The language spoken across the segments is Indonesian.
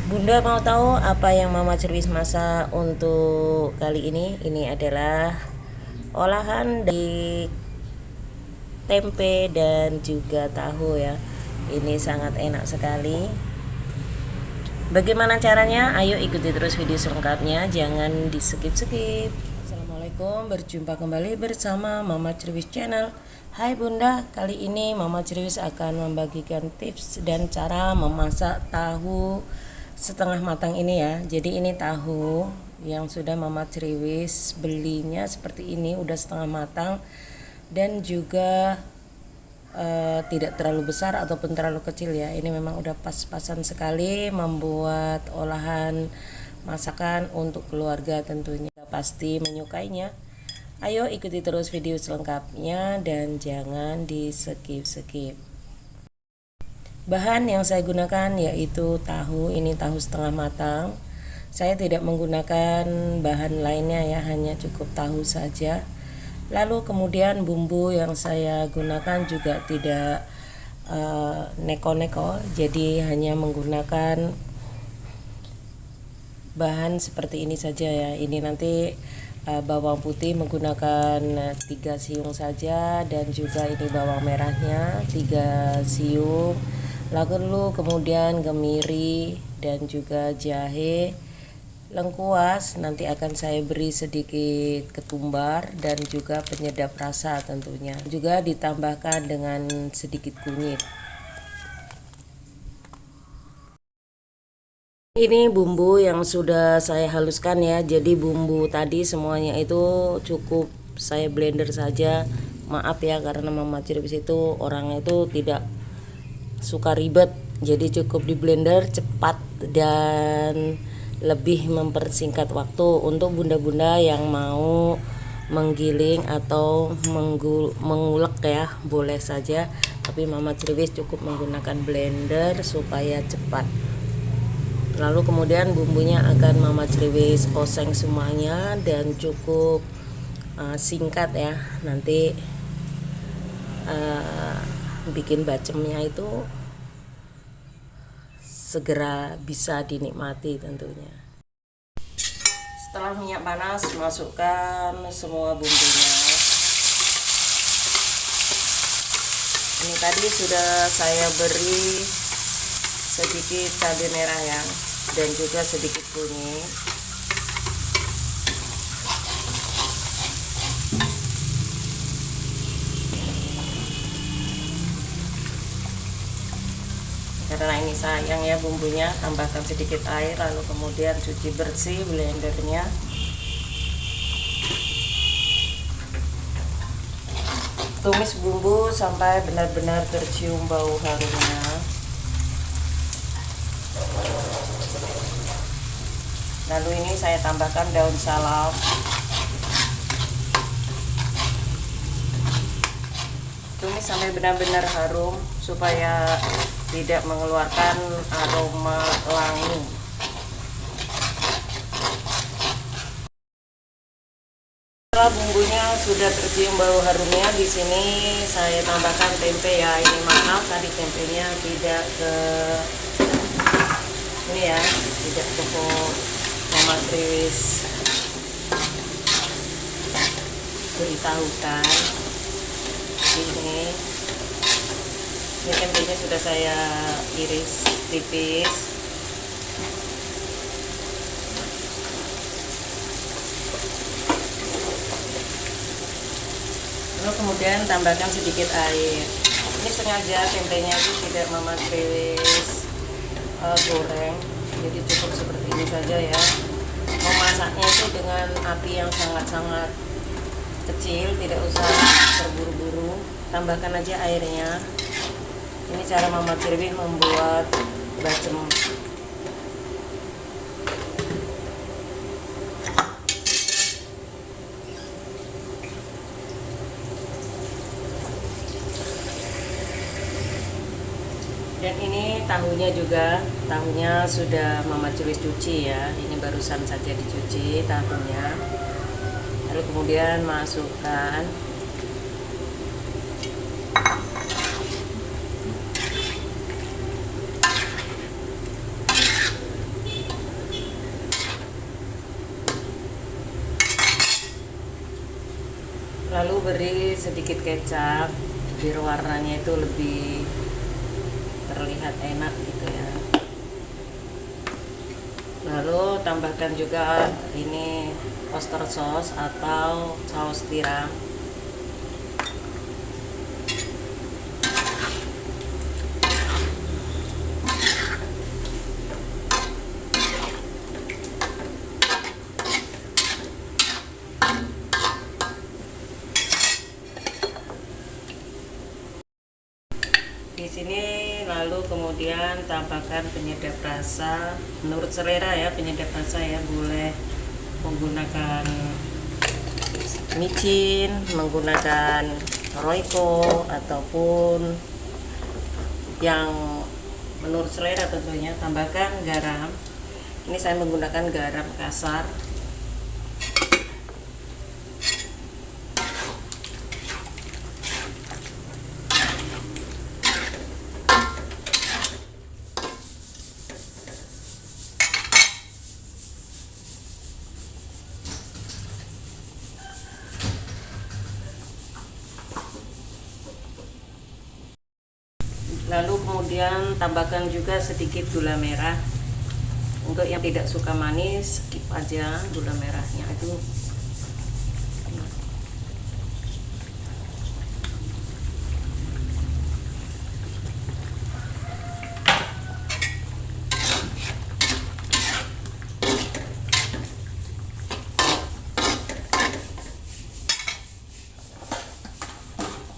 Bunda mau tahu apa yang Mama Cerwis masak untuk kali ini? Ini adalah olahan dari tempe dan juga tahu ya. Ini sangat enak sekali. Bagaimana caranya? Ayo ikuti terus video selengkapnya, jangan di skip-skip. Assalamualaikum, berjumpa kembali bersama Mama Cerwis Channel. Hai Bunda, kali ini Mama Cerwis akan membagikan tips dan cara memasak tahu setengah matang ini ya. Jadi ini tahu yang sudah Mama Cerwis belinya seperti ini, udah setengah matang dan juga tidak terlalu besar ataupun terlalu kecil ya. Ini memang udah pas-pasan sekali membuat olahan masakan untuk keluarga, tentunya pasti menyukainya. Ayo ikuti terus video selengkapnya dan jangan di skip-skip. Bahan yang saya gunakan yaitu tahu, ini tahu setengah matang. Saya tidak menggunakan bahan lainnya ya, hanya cukup tahu saja. Lalu kemudian bumbu yang saya gunakan juga tidak neko-neko, jadi hanya menggunakan bahan seperti ini saja ya. Ini nanti bawang putih menggunakan 3 siung saja, dan juga ini bawang merahnya 3 siung. Lalu kemudian kemiri dan juga jahe, lengkuas nanti akan saya beri sedikit ketumbar dan juga penyedap rasa tentunya. Juga ditambahkan dengan sedikit kunyit. Ini bumbu yang sudah saya haluskan ya. Jadi bumbu tadi semuanya itu cukup saya blender saja. Maaf ya, karena Mama Cerwis itu orangnya itu tidak suka ribet. Jadi cukup di blender, cepat dan lebih mempersingkat waktu. Untuk bunda-bunda yang mau menggiling atau mengulek ya, boleh saja, tapi Mama Cerwis cukup menggunakan blender supaya cepat. Lalu kemudian bumbunya akan Mama Cerwis oseng semuanya dan cukup singkat ya. Nanti bikin bacemnya itu segera bisa dinikmati tentunya. Setelah minyak panas, masukkan semua bumbunya. Ini tadi sudah saya beri sedikit cabai merah ya, dan juga sedikit kunyit. Karena ini sayang ya bumbunya, tambahkan sedikit air, lalu kemudian cuci bersih blendernya. Tumis bumbu sampai benar-benar tercium bau harumnya. Lalu ini saya tambahkan daun salam. Tumis sampai benar-benar harum supaya tidak mengeluarkan aroma wangi. Setelah bumbunya sudah tercium bau harumnya, di sini saya tambahkan tempe ya. Ini maaf tadi tempenya tidak ke ini ya, tidak ke Mama Cerwis beritahukan. Ini tempenya sudah saya iris tipis. Lalu kemudian tambahkan sedikit air. Ini sengaja tempenya itu tidak Mama Cerwis goreng, jadi cukup seperti ini saja ya. Memasaknya itu dengan api yang sangat-sangat kecil, tidak usah terburu-buru. Tambahkan aja airnya. Ini cara Mama Cerwis membuat bacem. Dan ini tahunya juga, tahunya sudah Mama Cerwis cuci ya. Ini barusan saja dicuci tahunya. Lalu kemudian masukkan Lalu beri sedikit kecap biar warnanya itu lebih terlihat enak gitu ya. Lalu tambahkan juga ini oyster sauce atau saus tiram. Di sini lalu kemudian tambahkan penyedap rasa menurut selera ya, penyedap rasa ya, boleh menggunakan micin, menggunakan royco ataupun yang menurut selera tentunya. Tambahkan garam. Ini saya menggunakan garam kasar. Lalu kemudian tambahkan juga sedikit gula merah. Untuk yang tidak suka manis, skip aja gula merahnya itu.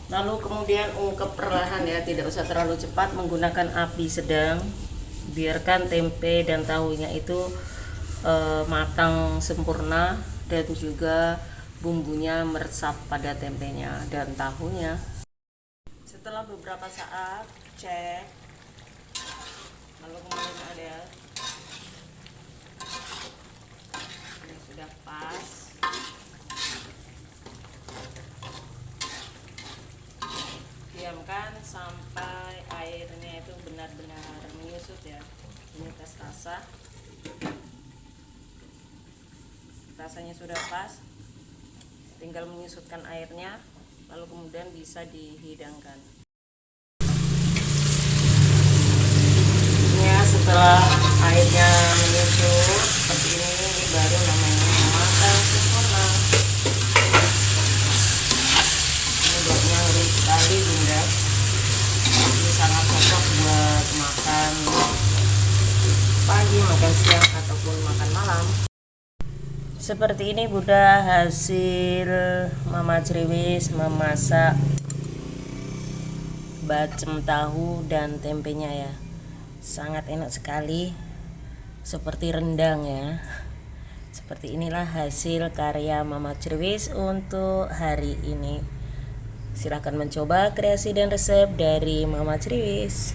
Lalu kemudian ungkep perlahan ya, tidak usah terlalu cepat, menggunakan api sedang. Biarkan tempe dan tahunya itu matang sempurna dan juga bumbunya meresap pada tempenya dan tahunya. Setelah beberapa saat cek, lalu kemudian ada ini sudah pas. Diamkan sampai airnya itu benar-benar menyusut ya. Ini tes rasa, rasanya sudah pas, tinggal menyusutkan airnya, lalu kemudian bisa dihidangkan ya. Setelah airnya menyusut seperti ini baru namanya matang sempurna. Ini buatnya ngeri sekali bunda, ini sangat cocok buat makan pagi, makan siang, ataupun makan malam. Seperti ini bunda hasil Mama Criwis memasak bacem tahu dan tempenya ya. Sangat enak sekali, seperti rendang ya. Seperti inilah hasil karya Mama Criwis untuk hari ini. Silahkan mencoba kreasi dan resep dari Mama Criwis.